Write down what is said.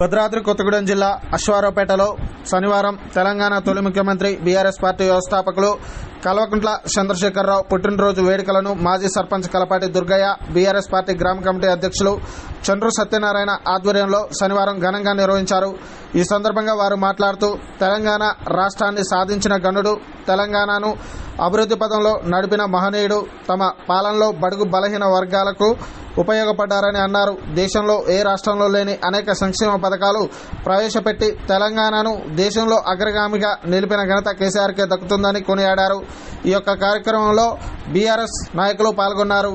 భద్రాద్రి కొత్తగూడెం జిల్లా అశ్వారావుపేటలో శనివారం తెలంగాణ తొలి ముఖ్యమంత్రి బీఆర్ఎస్ పార్టీ వ్యవస్థాపకులు కల్వకుంట్ల చంద్రశేఖరరావు పుట్టినరోజు వేడుకలను మాజీ సర్పంచ్ కలపాటి దుర్గయ్య, బీఆర్ఎస్ పార్టీ గ్రామ కమిటీ అధ్యక్షులు చండ్రు సత్యనారాయణ ఆధ్వర్యంలో శనివారం ఘనంగా నిర్వహించారు. ఈ సందర్భంగా వారు మాట్లాడుతూ తెలంగాణ రాష్ట్రాన్ని సాధించిన గనుడు, తెలంగాణను అభివృద్ధి పథంలో నడిపిన మహనీయుడు, తమ పాలనలో బడుగు బలహీన వర్గాలకు ఉపయోగపడ్డారని అన్నారు. దేశంలో ఏ రాష్ట్రంలో లేని అనేక సంక్షేమ పథకాలు ప్రవేశపెట్టి తెలంగాణను దేశంలో అగ్రగామిగా నిలిపిన ఘనత కేసీఆర్కే దక్కుతుందని కొనియాడారు. ఈ యొక్క కార్యక్రమంలో బీఆర్ఎస్ నాయకులు పాల్గొన్నారు.